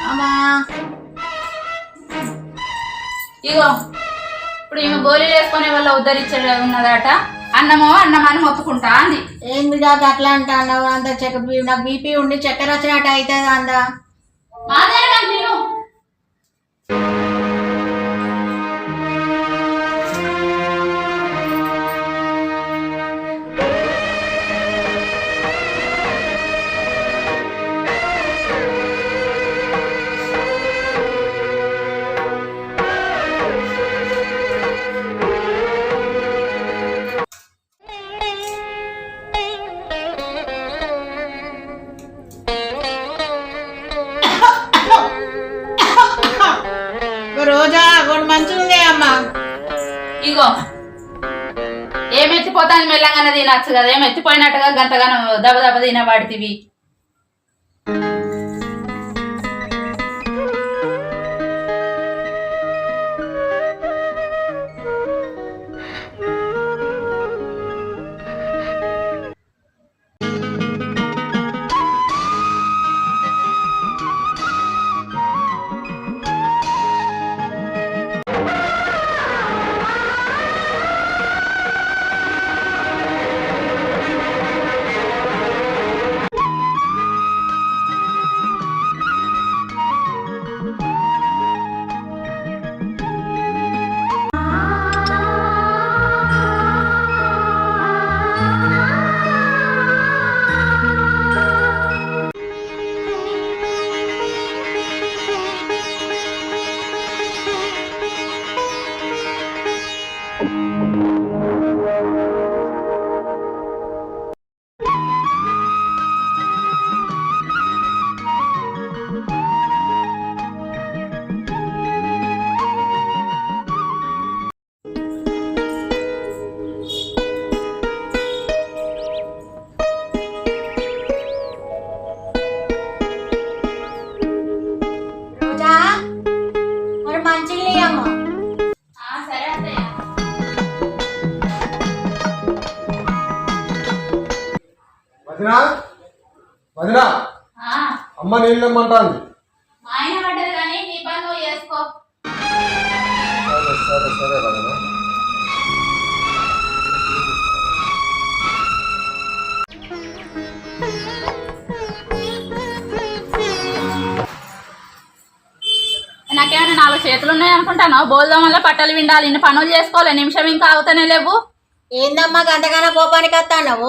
అమ్మా ఇగో ఇప్పుడు ఈమె గోళీలు వేసుకునే వల్ల ఉద్ధరించే ఉన్నదట. అన్నమో అన్నమని మొత్తుకుంటా అంది. ఏం బిడ్డ అట్లా అంటావు? అంత నాకు బీపీ ఉండి చక్కెర వచ్చినట్టు అవుతుంది అందా. మాదేనా నేను రోజా ఒకటి మంచిగా ఉంది అమ్మా. ఇగో ఏమెత్తిపోతాను మెల్లంగానే తినచ్చు కదా. ఏమెత్తిపోయినట్టుగా గంటగానో దెబ్బ దెబ్బ తినబడితివి. వదినా వదినా అమ్మ నీళ్ళు ఇమ్మంటాంది. మా ఆయన పడ్డది కానీ నీ పని నువ్వు చేసుకో. సరే సరే వదినా. నాకేమైనా 4 చేతులు ఉన్నాయి అనుకుంటాను. బోల్దాం వల్ల బట్టలు విండాలి, ఇన్ని పనులు చేసుకోవాలి. నిమిషం ఇంకా అవుతానే లేవు. ఏందమ్మా గంటగానో కోపానికి వస్తావు?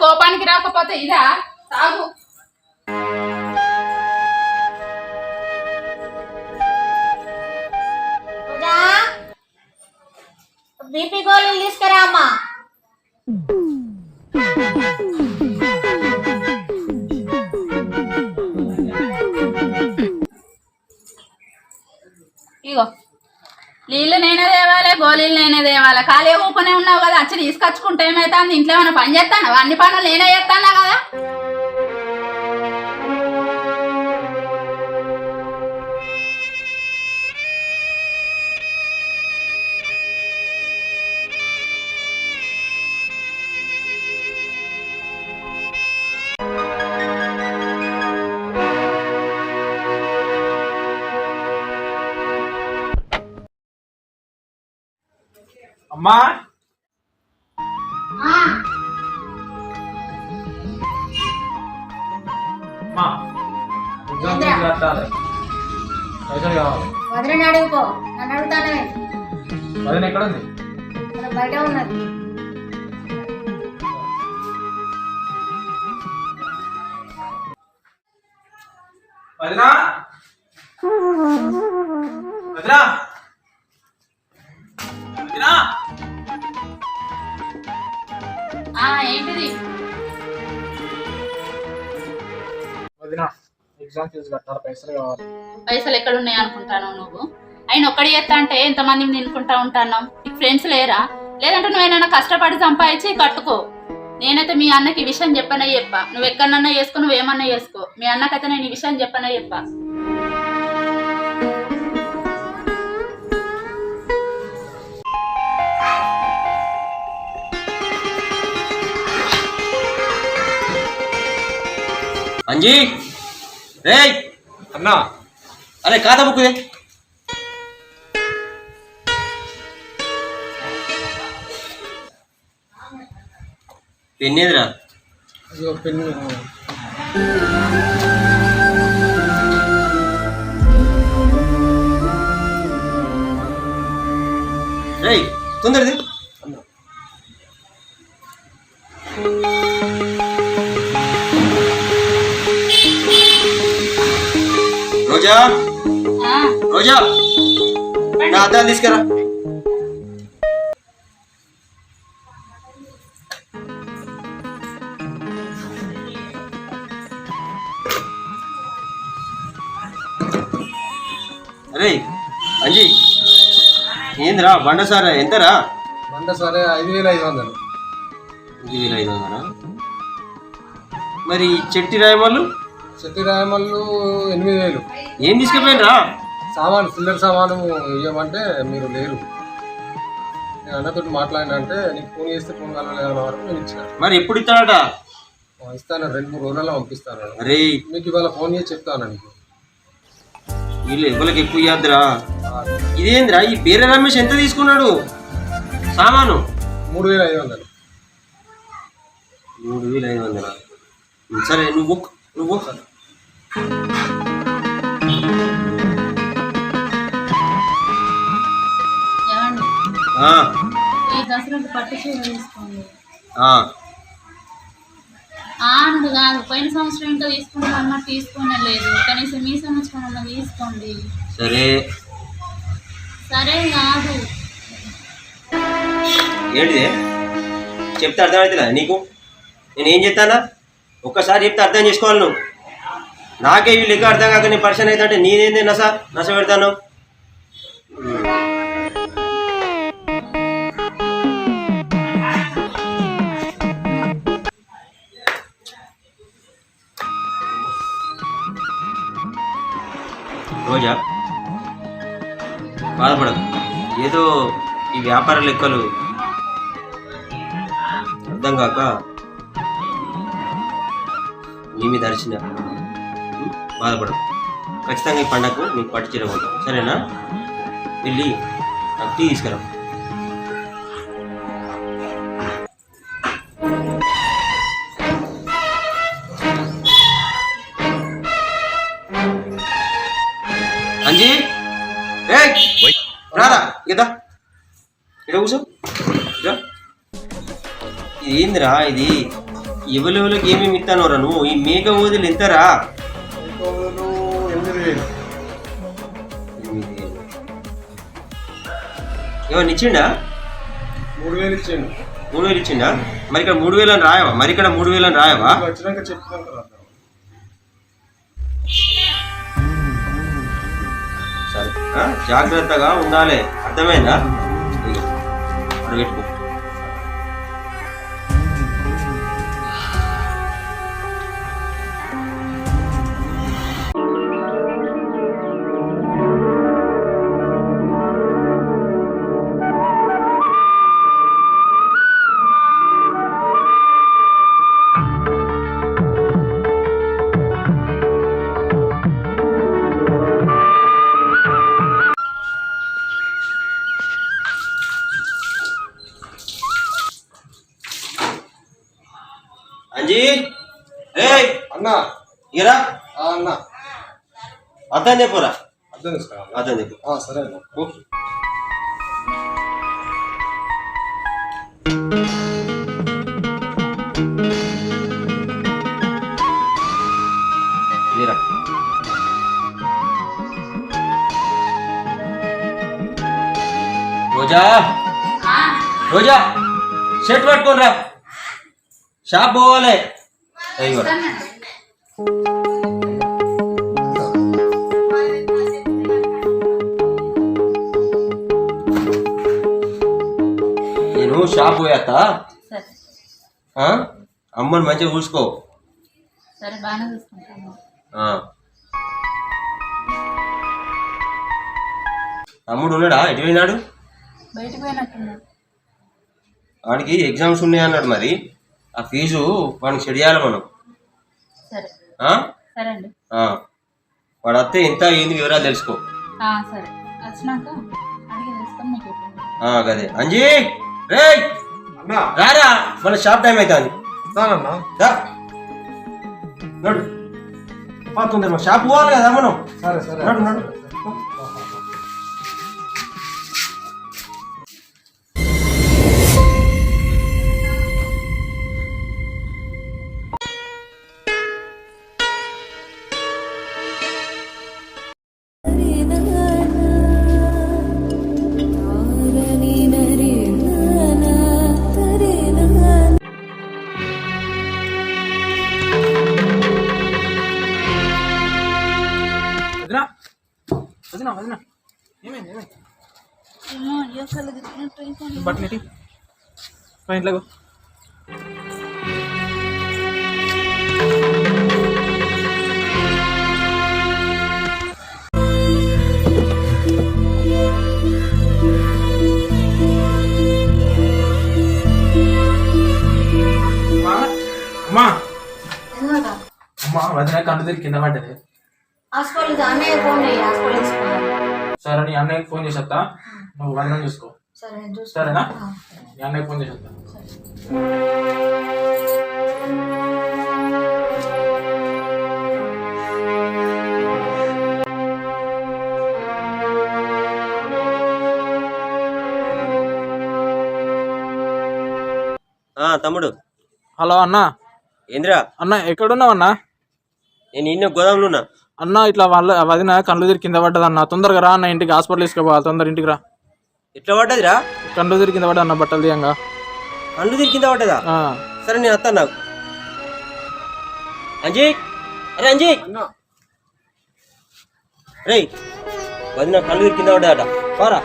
కోపానికి రాకపోతే ఇదా తాగు. బీపీ గోళీలు తీసుకురా అమ్మా. ఇగో నీళ్ళు నేనే తేవాలి, గోళీలు నేనే తేవాలి. ఖాళీ ఊపనే ఉన్నావు కదా, వచ్చి తీసుకొచ్చుకుంటే ఏమైతుంది? ఇంట్లో ఏమైనా పని చేస్తాను? అన్ని పనులు నేనే చేస్తానా కదా. అమ్మా పైసలు కావాలి. వదిలిని అడుగుకో, నన్ను అడుగుతానే. వదిన ఎక్కడ ఉంది? బయట ఉన్నది. వదినా వదినా వదినా. ఏంటిది? వదినా ఎగ్జామ్ ఫీజు కట్టాలి, పైసలు కావాలి. పైసలు ఎక్కడ ఉన్నాయి అనుకుంటాను నువ్వు? ఆయన ఒక్కడి చేస్తా అంటే ఎంతమందిని నిన్నుకుంటా ఉంటాను. నీకు ఫ్రెండ్స్ లేరా? లేదంటే నువ్వేమైనా కష్టపడి సంపాదించి కట్టుకో. నేనైతే మీ అన్నకి ఈ విషయం చెప్పనే చెప్పా. నువ్వు ఎక్కడన్నా చేసుకో, నువ్వేమన్నా చేసుకో. మీ అన్నకైతే నేను ఈ విషయం చెప్పనే చెప్పా. అంజీ రేయ్ అన్నా అరే ఖాతా బుక్ దే పెన్ ఏదిరా అయ్యో పెన్ను రేయ్ తొందరది రోజా ఆ, రోజా నా అద్దాలు తీసుకురా అరే అంజీ ఏందిరా బండ సారా ఎంతరా బండ సరే 5500. 5500 మరి చెట్టి రాయమల్లు చెట్టి రాయమల్లు 8000. ఏం తీసుకుపోయినరా సామాను చిల్లర సామాను ఇవ్వమంటే మీరు లేరు. నేను అన్నతో మాట్లాడినంటే నీకు ఫోన్ చేస్తే ఫోన్ కలవలేదు వరకు నేను ఇచ్చిన. మరి ఎప్పుడు ఇస్తాడట ఇస్తాను 2-3 రోజులలో పంపిస్తాను. అరే మీకు ఇవాళ ఫోన్ చేసి చెప్తాను నీకు. వీళ్ళు ఎవరికి ఎక్కువ ఇయ్యద్దురా ఇదేంద్రా ఈ పేరే రమేష్ ఎంత తీసుకున్నాడు సామాను 3500. 3500 సరే నువ్వు ఏమండి ఆ, ఈ దసరాకి పట్టు చీర తీసుకోండి. ఆ, ఆనుడు కాదు, పోయిన సంవత్సరం ఇంకా తీసుకుంటాం అన్నట్టు తీసుకునే లేదు, కనీసం ఈ సంవత్సరం అన్న తీసుకోండి. సరే సరే కాదు, ఏంటిది చెప్తే అర్థమవుతుందా నీకు నేనేం చెప్తానా ఒక్కసారి చెప్తే అర్థం చేసుకోవాలి నువ్వు నాకే వీళ్ళు లెక్క అర్థం కాక నీ పర్సన్ అయితే అంటే నేనేంది నశ పెడతాను రోజా బాధపడదు ఏదో ఈ వ్యాపార లెక్కలు అర్థం కాక నీ మీద అరిచిన బాధపడదు ఖచ్చితంగా ఈ పండగకు నీకు పట్టు చీర కొంటాం సరేనా వెళ్ళి నాకు టీ తీసుకురా అంజీ రారా ఇదా ఇక్కడ కూర్చో రా. ఇది ఏందిరా ఇది ఎవరెవరికి ఏమేమి ఇస్తానోరా నువ్వు ఈ మేక ఊదులు ఎంతరా 8000. ఏమన్నా ఇచ్చిండా 3000 ఇచ్చాను. 3000 ఇచ్చిండా మరి ఇక్కడ 3000 అని రాయవా మరి ఇక్కడ 3000 అని రాయవా వచ్చినాక చెప్తాను కదా. సరే జాగ్రత్తగా ఉండాలి అర్థమైందా ఇదిగో, అక్కడ పెట్టుకో అంజీ ఏయ్ అన్నా ఇరా అన్నా అర్థం చెప్పురా అర్థం చేసుకో. అర్థం చెప్పు సరే అన్న. మీరా రోజా రోజా షర్ట్ పట్టుకొని రా షాప్ పోవాలి అయ్యో నేను షాప్ పోయాతా సరే అమ్మని మంచిగా చూసుకో సరే బాగానే చూసుకుంటాను. తమ్ముడు ఉన్నాడా ఎటు పోయినాడు బయటకు పోయినట్టున్నాడు. వాడికి ఎగ్జామ్స్ ఉన్నాయి అన్నాడు మరి ఆ ఫీజు వాడికి చెడియాలి మనం సరే సరే అండి. వాడు వస్తే ఇంత ఏంది వివరాలు తెలుసుకో. సరే వచ్చినాక అడిగి తెలుసుకొని మీకు చెప్పండి. అదే అంజీ రే రారా, మన షాప్ టైం అవుతుంది. నడు పోతుంది, మన షాప్ పోవాలి కదా మనం. సరే సరే నడు నడు. బట్టలు ఇంట్లో అమ్మా అమ్మా వదిన కంటు తిరిగి కింద పడ్డది. హాస్పిటల్ అన్నయ్య ఫోన్ చేయి, హాస్పిటల్ తీసుకున్నాను. సరే నీ అన్నయ్యకి ఫోన్ చేసేస్తా, నువ్వు వదిన చూసుకో. సరే సరేనా? నీ అన్నయ్యకి ఫోన్ చేసేస్తా. తమ్ముడు. హలో అన్న. ఏంద్రా అన్న ఎక్కడున్నావు అన్న? నేను ఇన్న గోదాంలో ఉన్నా అన్న. ఇట్లా వాళ్ళ వదిన కళ్ళు తిరిగి కింద పడ్డది అన్న. తొందరగా రా అన్న, ఇంటికి హాస్పిటల్ తీసుకోవాలి. తొందర ఇంటికి రా. ఎట్లా పడ్డదిరా? కళ్ళు తిరిగి కింద పడ్డా అన్న, బట్టలు తీయంగా. కళ్ళు తిరిగి కింద పడ్డదా? సరే నేను వస్తాను. నాకు అంజీ, అరే అంజీ రే, వదిన కళ్ళు తిరిగి కింద పడ్డదట. పోరా.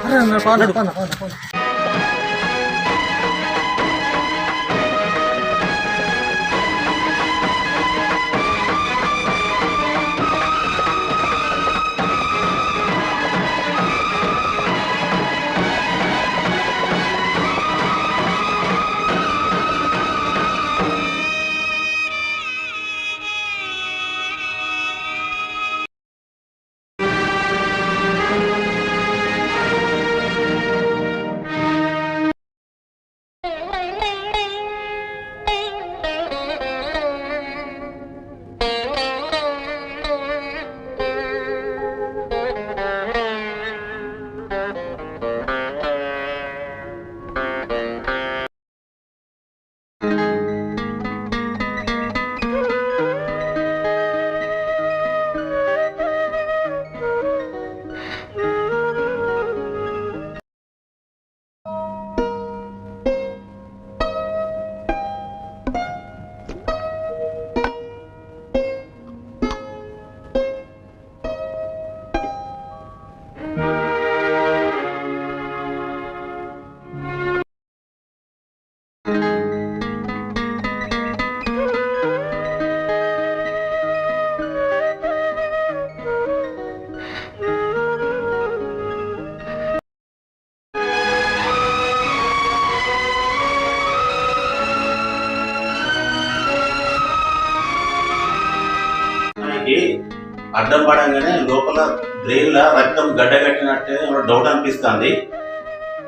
అడ్డం పడంగానే లోపల బ్రెయిన్ లా రక్తం గడ్డగట్టినట్టే డౌట్ అనిపిస్తుంది.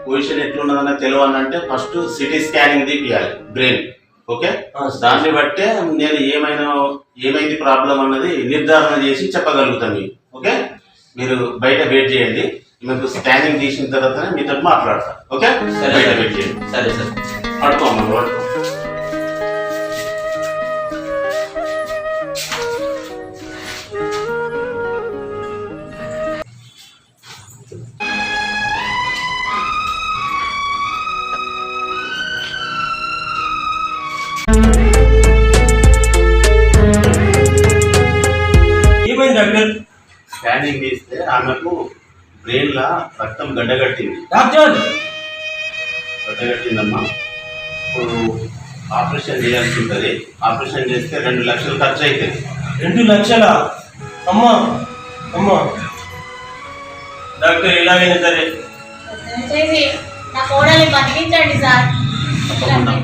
పొజిషన్ ఎట్లున్నదన్న తెలియాలంటే ఫస్ట్ సిటీ స్కానింగ్ తీపియాలి బ్రెయిన్. ఓకే, దాన్ని బట్టే నేను ఏమైంది ప్రాబ్లం అన్నది నిర్ధారణ చేసి చెప్పగలుగుతాను మీకు. ఓకే, మీరు బయట వెయిట్ చేయండి, మీకు స్కానింగ్ తీసిన తర్వాత మీతో మాట్లాడతాను. ఓకే, బయట వెయిట్ చేయండి. సరే సరే, పడుకోమ్మా, పడుకో. ఏమైంది డాక్టర్? స్కానింగ్ తీస్తే ఆమెకు బ్రెయిన్ లా రక్తం గడ్డగట్టింది. డాక్టర్ గడ్డగట్టిందమ్మా. ఇప్పుడు ఆపరేషన్ చేయాల్సి ఉంటుంది. ఆపరేషన్ చేస్తే 2 లక్షలు ఖర్చు అవుతుంది. 2 లక్షలా? అమ్మా అమ్మా డాక్టర్, ఎలాగైనా సరే దయచేసి నా కోడల్ని బతికించండి సార్. తప్పకుండా.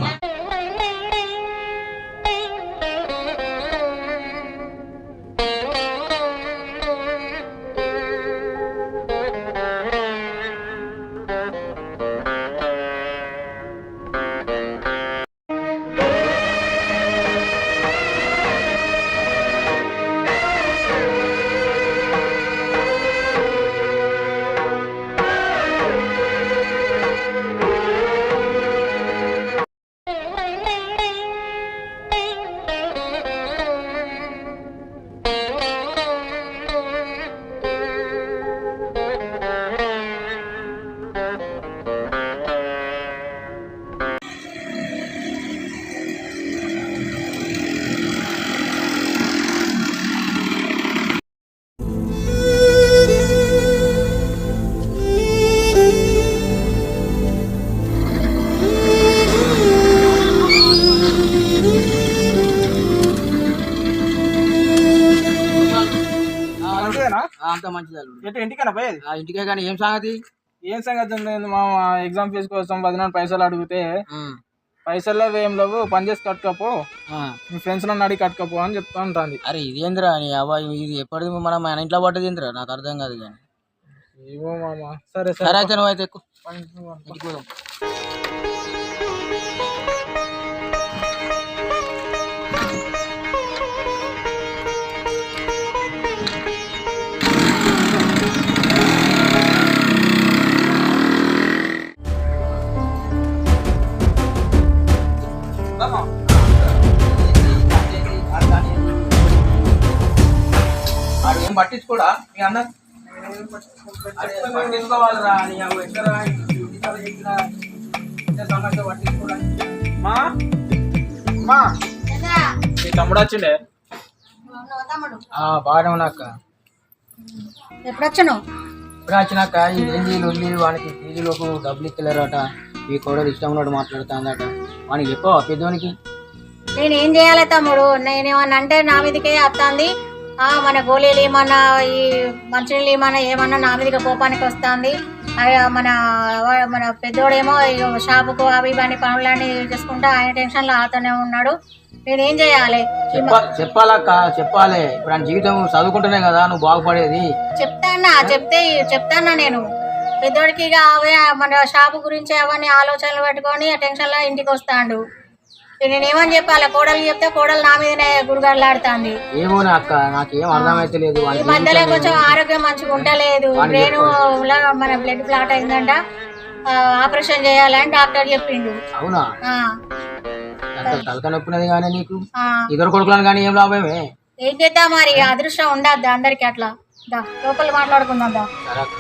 మంచిదేనా? అంత మంచిది అల్లుడు. ఎటు ఇంటికైనా పోయేది? ఆ ఇంటికే కానీ ఏం సంగతి? ఏం సంగతి ఉంది మా ఎగ్జామ్ ఫీజు కోసం 10 పైసలు అడిగితే పైసల్లో ఏం లేవు, పని చేసి కట్టుకోపో, మీ ఫ్రెండ్స్ నన్ను అడిగి కట్టుకోపో అని చెప్తా ఉంటుంది. అరే ఇదేంద్రా నీ అవ్వ, ఇది ఎప్పటిది మనం మన ఇంట్లో పడ్డది ఏంద్రా, నాకు అర్థం కాదు కానీ. ఏమో మామ. సరే సరే అయితే నువ్వు అయితే ఎక్కువ ఎక్కువ. ఇంటికి పోదాం. వాడు ఏం పట్టించుకోడా మీ అన్న? పట్టించుకోవాలిరా నీ అవ్వ, ఎక్కడా సమస్య పట్టించుకోడా? మా అమ్మా, మీ తమ్ముడు వచ్చిండే? తమ్ముడు బాగానే ఉన్నాక. ఎప్పుడు వచ్చాను? ఇప్పుడు వచ్చినాక ఈ ఏంది లొల్లి, వానికి ఫీజులకు డబ్బులు ఇస్తలేరట, ఈ కోడలు ఇష్టం ఉన్నట్టు మాట్లాడుతుందట. వానికి చెప్పవా పెద్దోనికి? నేనేం చేయాలి తమ్ముడు? నేనేమన్నా అంటే నా మీదకే వస్తుంది. మన గోళీలు ఏమన్నా, ఈ మంచినీళ్ళు ఏమన్నా నా మీదకి కోపానికి వస్తుంది. మన పెద్దోడేమో షాపుకు అవి ఇవన్నీ పనులన్నీ చేసుకుంటా ఆయన టెన్షన్లో ఆతోనే ఉన్నాడు. నేనేం చేయాలి? చెప్పాలక్క, చెప్పాలి. ఇప్పుడు ఆయన జీవితం చదువుకుంటేనే కదా నువ్వు బాగుపడేది. చెప్తానా నేను పెద్దోడికి ఇక అవే మన షాపు గురించి అవన్నీ ఆలోచనలు పెట్టుకొని టెన్షన్లో ఇంటికి వస్తాడు. నేనేమని చెప్పాలి? కోడలు చెప్తే కోడలు నా మీదనే గురుగారులాడుతుంది. ఏమో అక్క, నాకేం అర్థమైతే లేదు. ఈ మధ్యలో కొంచెం ఆరోగ్యం మంచిగా ఉండలేదు. బ్రెయిన్ మన బ్లడ్ క్లాట్ అయిందంట, ఆపరేషన్ చేయాలని డాక్టర్ చెప్పిండు. అవునా? తలక నొప్పినది కానీ నీకు ఇద్దరు కొడుకులను కానీ ఏం లాభమే? ఏం చేద్దాం మరి, అదృష్టం ఉండద్దా అందరికి అట్లా? లోపల మాట్లాడుకుందాం దా. సరే అక్క.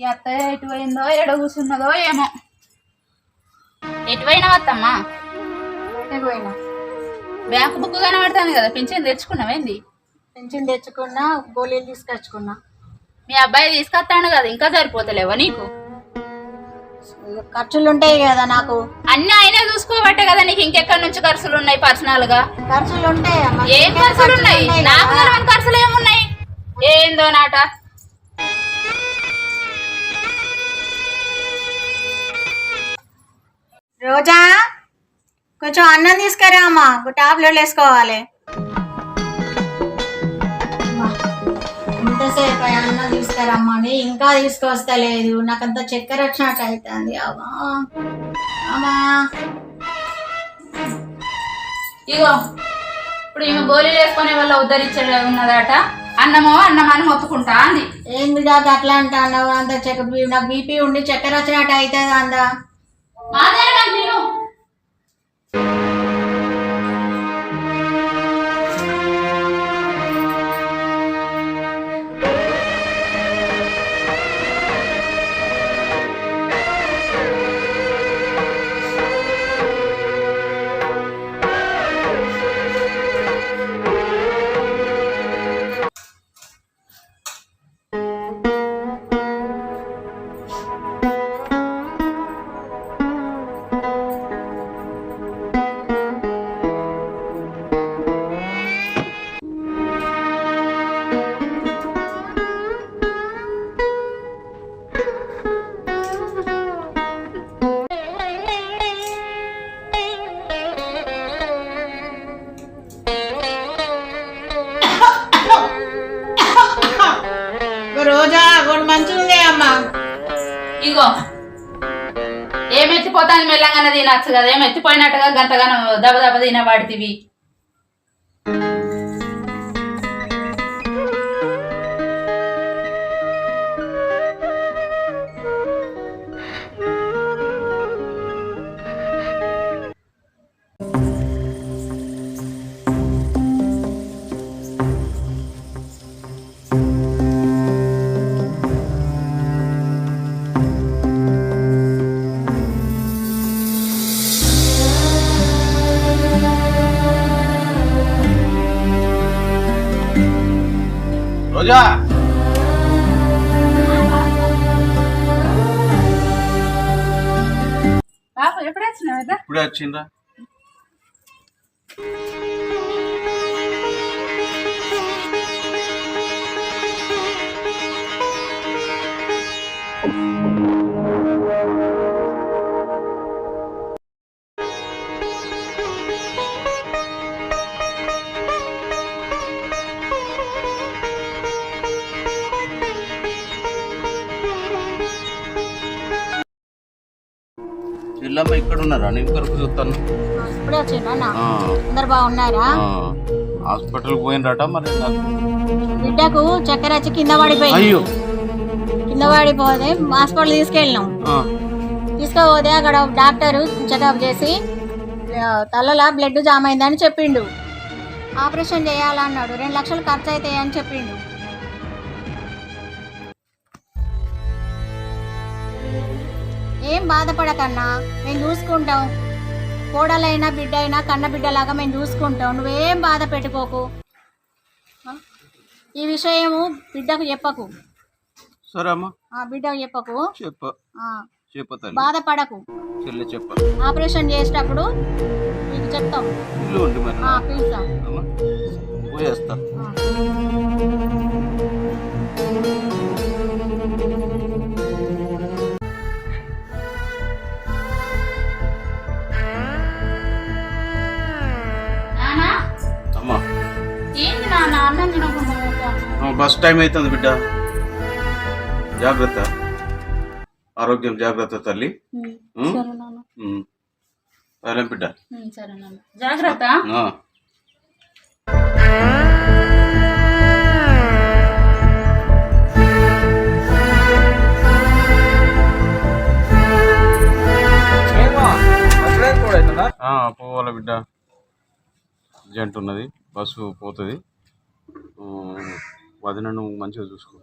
ఈ అత్తయ్య ఎటు పోయిందో, ఎడ కూర్చున్నదో ఏమో. ఎటు పోయినా వత్తమ్మా? బ్యాంకు బుక్ కనబడుతుంది కదా, పింఛన్ తెచ్చుకున్నావేంది? పెన్షన్ తెచ్చుకున్నా, గోళీలు తీసుకొచ్చుకున్నా. మీ అబ్బాయి తీసుకొస్తాను కదా, ఇంకా సరిపోతలేవా నీకు? ఖర్చులు ఉంటాయి కదా నాకు. అన్ని ఆయనే చూసుకోబట్టే కదా నీకు ఇంకెక్కడి నుంచి ఖర్చులు ఉన్నాయి పర్సనల్ గా? ఖర్చులు ఉంటాయి. ఏం ఖర్చులు ఉన్నాయి? నాకు ఖర్చులు ఏమున్నాయి? ఏందో నాట. రోజా, కొంచెం అన్నం తీసుకురా అమ్మా, టాబ్లెట్లు వేసుకోవాలి. ఎంతసేపు అన్నం తీసుకురమ్మా అని ఇంకా తీసుకొస్తలేదు. నాకంత చక్కెర వచ్చినట్టు అవుతుంది. అమ్మా అమ్మా, ఇగో ఇప్పుడు ఈమె గోళీలు వేసుకునే వల్ల ఉద్ధరించే ఉన్నదట. అన్నమో అన్నం అని మొత్తుకుంటా అంది. ఏంది దాకా అట్లా అంటా అన్నావు? అంత నాకు బీపీ ఉండి చక్కెర వచ్చినట్టు అవుతుంది. అందా రోజా కూడా మంచిగా ఉంది అమ్మా. ఇగో ఏమెత్తిపోతాను మెల్లంగానే తినచ్చు కదా, ఏమెత్తిపోయినట్టుగా గంతగానో దెబ్బ దెబ్బ తినబడితివి. రోజా బాబు ఎప్పుడు వచ్చినావు కదా? ఇప్పుడే వచ్చిందా? చెల్లమ్మ ఇక్కడ ఉన్నారా? నేను కొరకు చూస్తాను. ఇప్పుడే వచ్చిండ్రా? అందరు బాగున్నారా? హాస్పిటల్ పోయినరట. మరి బిడ్డకు చక్కెర వచ్చి కింద పడిపోయింది. అయ్యో, కింద పడిపోతే హాస్పిటల్ తీసుకెళ్ళినాం. తీసుకుపోతే అక్కడ డాక్టర్ చెకప్ చేసి తలలో బ్లడ్ జామ్ అయిందని చెప్పిండు. ఆపరేషన్ చేయాలన్నాడు. 2 లక్షలు ఖర్చు అవుతాయి అని చెప్పిండు. ఏం బాధపడకన్నా, మేము చూసుకుంటాం. కోడలైనా బిడ్డ అయినా కన్న బిడ్డలాగా మేము చూసుకుంటాం. నువ్వేం బాధ పెట్టుకోకు. ఈ విషయము బిడ్డకు చెప్పకు. సరే అమ్మా, బిడ్డకు చెప్పకు. చెప్పతాను. బాధపడకు. చెల్లె చెప్ప. ఆపరేషన్ చేసేటప్పుడు మీకు చెప్తాం. ఇల్లు ఉండి మరి పిలుస్తాం. పోయేస్తా. అమ్మా, ఏంటి నాన్న అన్నం తినకుండా? బస్ టైం అవుతుంది బిడ్డ. జాగ్రత్త, ఆరోగ్యం జాగ్రత్త తల్లి. సరే బిడ్డ. సరే నాన్న, జాగ్రత్త. పోవాలి బిడ్డ, అర్జెంట్ ఉన్నది. బస్సు పోతుంది. వదినను మంచిగా చూసుకో.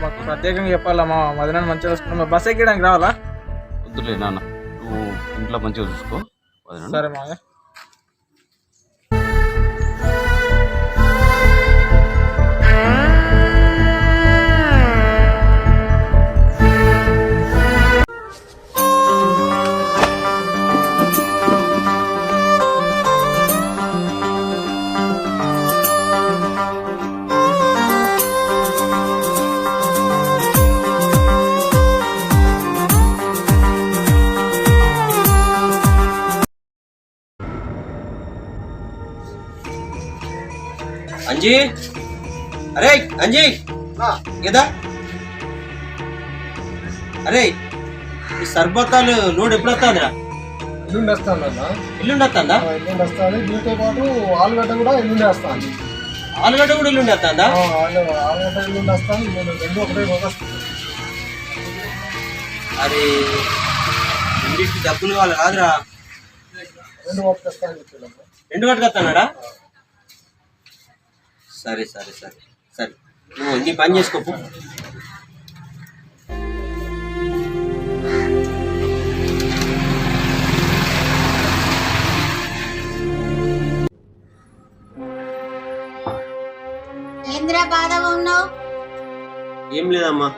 మాకు ప్రత్యేకంగా చెప్పాలమ్మా, వదినను మంచిగా చూసుకున్నాం. బస్ ఎక్కడానికి రావాలా? వద్దులే నాన్న, నువ్వు ఇంట్లో మంచిగా చూసుకో. సరే మామయ్య. అంజీ, అరే అంజీ, కదా అరే ఈ సర్బత్తాలు లోడ్ ఎప్పుడు వస్తుందిరా? ఎల్లుండి వస్తానన్నా. ఎల్లుండి వస్తుందా? ఎల్లుండి వస్తుంది. దీంతో పాటు ఆలుగడ్డ కూడా ఎల్లుండి వస్తాను. ఆలుగడ్డ కూడా ఎల్లుండి వస్తుందా? ఆలుగడ్డ ఎల్లుండి వస్తాను. నేను 2 ఒకటే వస్తాను. అరే రెండింటికి డబ్బులు కావాలి కాదురా? 2 పట్టుకొస్తాను చెప్పాను. 2 పట్టుకొస్తానాడా? సరే సరే సరే సరే, నువ్వు నీ పని చేసుకోపు. ఏంద్రా బాధగా ఉన్నావు? ఏం లేదమ్మా.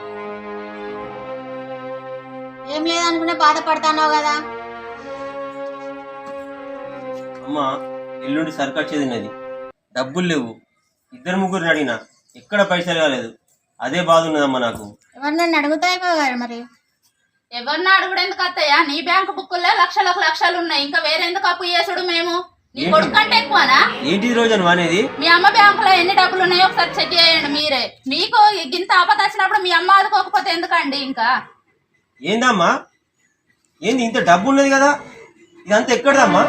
ఏం లేదనుకునే బాధపడతాన్నావు కదా. అమ్మా, ఎల్లుండి సరుకు వచ్చేది ఉన్నది, డబ్బులు లేవు. 2-3 అడిగినా ఎక్కడ పైసలు కాలేదు. అదే బాధ ఉన్నదమ్మా నాకు. ఎవరినన్ను అడుగుతాయి మరి. ఎవరిని అడుగుడు ఎందుకు అత్తయ్యా? నీ బ్యాంకు బుక్కుల్లో లక్షలకు లక్షలు ఉన్నాయి. ఇంకా వేరెందుకు అప్పు చేసుడు? మేము నీ కొడుకు కంటే ఎక్కువనా? ఏంటి రోజు అని అనేది? మీ అమ్మ బ్యాంకులో ఎన్ని డబ్బులు ఉన్నాయో ఒకసారి చెక్ చేయండి మీరే. మీకు ఇంత ఆపద వచ్చినప్పుడు మీ అమ్మ ఆదుకోకపోతే ఎందుకండి? ఇంకా ఏందమ్మా, ఏంది ఇంత డబ్బు ఉన్నది కదా, ఇదంతా ఎక్కడదమ్మా?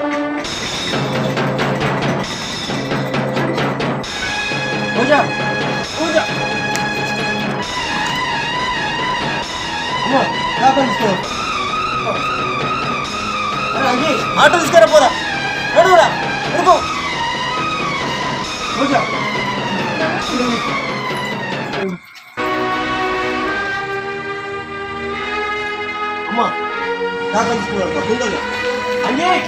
పూజ పూజ ఆటో తీసుకురా, పోరా నడువురా, నడుకో. పూజ అమ్మా, దాకా తీసుకురా తొందరగా. అజయ్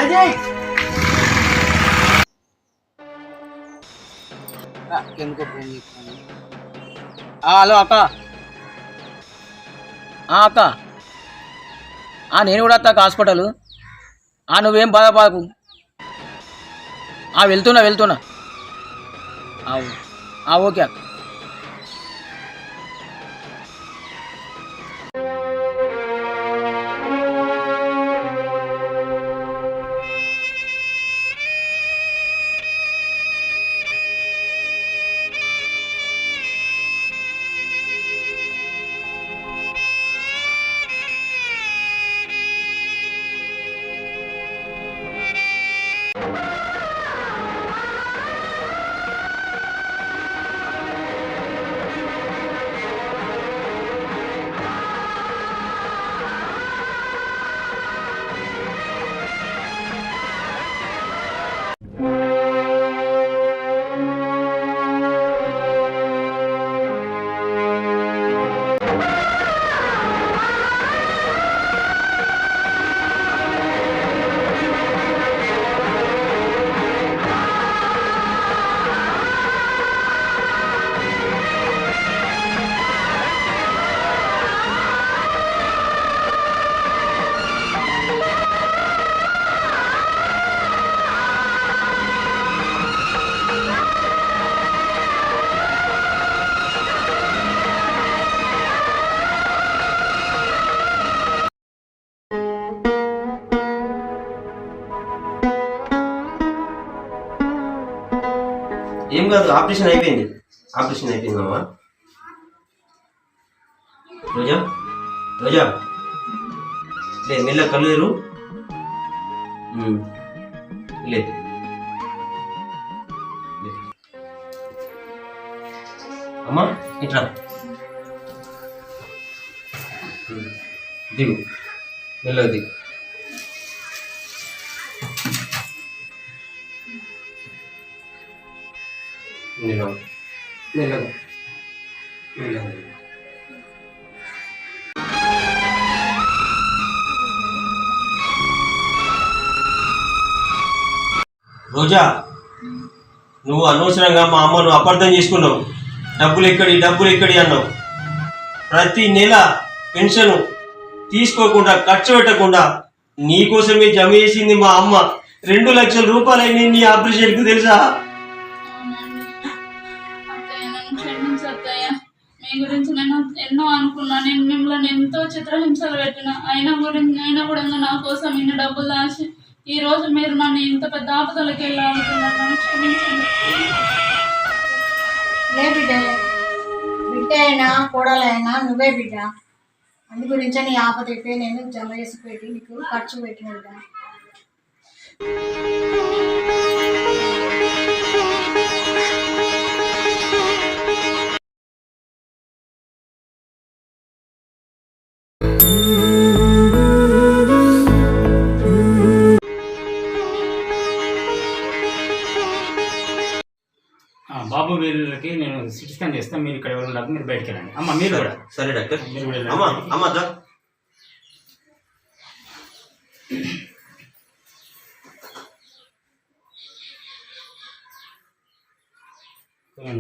అజయ్, ఎందుకో ఫోన్ చేస్తాను. హలో అక్క. అక్క నేను కూడా వస్తా హాస్పిటల్. నువ్వేం బాధపడకు. వెళ్తున్నా. ఓకే అక్క. ఏం కాదు, ఆపరేషన్ అయిపోయింది అమ్మా. రోజా లేదు, మెల్ల కళ్ళు తెరు. లేదు అమ్మా, ఇట్లా దిగు, మెల్లగా దిగు. మెల్లగా. రోజా, నువ్వు అనవసరంగా మా అమ్మను అపార్థం చేసుకున్నావు. డబ్బులు ఎక్కడి అన్నావు. ప్రతి నెల పెన్షన్ తీసుకోకుండా ఖర్చు పెట్టకుండా నీకోసమే జమ చేసింది మా అమ్మ. 2 లక్షల రూపాయలు నీ ఆపరేషన్కు తెలుసా? మీ గురించి నేను ఎన్నో అనుకున్నా. నేను మిమ్మల్ని ఎంతో చిత్రహింసలు పెట్టిన అయినా కూడా నా కోసం ఇన్ని డబ్బులు దాచి ఈ రోజు మీరు నన్ను ఇంత పెద్ద ఆపదలకి వెళ్ళాలనుకున్నాను. క్షమించండి. బిడ్డ అయినా కోడలైనా నువ్వే బిడ్డ. అందు గురించే నీ ఆపద నేను జమ చేసి పెట్టి నీకు ఖర్చు పెట్టిన బిడ్డ. బాబు వీళ్ళకి నేను సిటీ స్కాన్ చేస్తాను. మీరు ఇక్కడ ఎవరు ఉండదు, మీరు బయటకు వెళ్ళండి. అమ్మ మీరు కూడా. సరే డాక్టర్. మీరు కూడా అమ్మా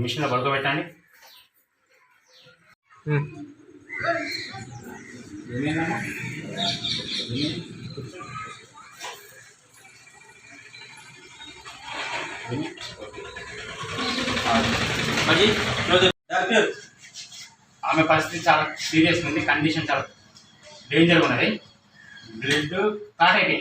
మిషన్లో పడుకోబెట్టండి. ఏమైందమ్మా? డాక్టర్, ఆమె పరిస్థితి చాలా సీరియస్ ఉంది. కండిషన్ చాలా డేంజర్గా ఉన్నది. బ్లడ్ క్లాట్ అయిపోయి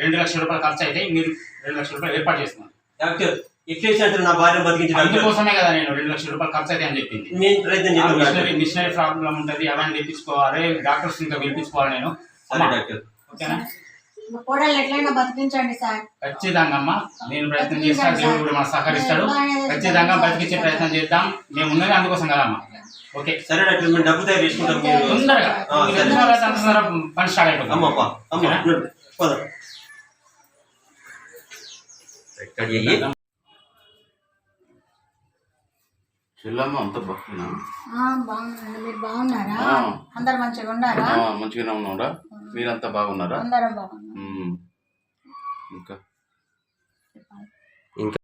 2 లక్షల రూపాయలు ఖర్చు అయితే మీరు 2 లక్షల రూపాయలు ఏర్పాటు చేస్తున్నాను. డాక్టర్ ఇట్లా నా భార్య బతికించడానికి అందుకోసమే కదా నేను 2 లక్షల రూపాయలు ఖర్చు అయితే అని చెప్పింది. నేను ప్రయత్నం చేస్తాను. మిషనరీ ప్రాబ్లం ఉంటుంది, అవన్నీ తెప్పించుకోవాలి. డాక్టర్స్ ఇంకా పిలిపించుకోవాలి నేను. డాక్టర్ ఓకేనా? కోడలు ఎట్లయినా బతికించండి సార్. ఖచ్చితంగా అమ్మా, నేను ప్రయత్నం చేస్తాను. దేవుడు కూడా మనకు సహకరిస్తాడు. ఖచ్చితంగా బతికించే ప్రయత్నం చేద్దాం. మేము ఉన్నది అందుకోసం కదమ్మా. ఓకే సరే డాక్టర్, మేము డబ్బు తయారు చేసుకుంటాం. తొందరగా పని స్టార్ట్ అయిపోతుంది. చెల్లమ్మ అంత బాగున్నా? బాగున్నాను. మీరు బాగున్నారా? అందరు మంచిగా ఉన్నారా? మంచిగానే ఉన్నారా? మీరంతా బాగున్నారా? అందరం బాగున్నాం. ఇంకా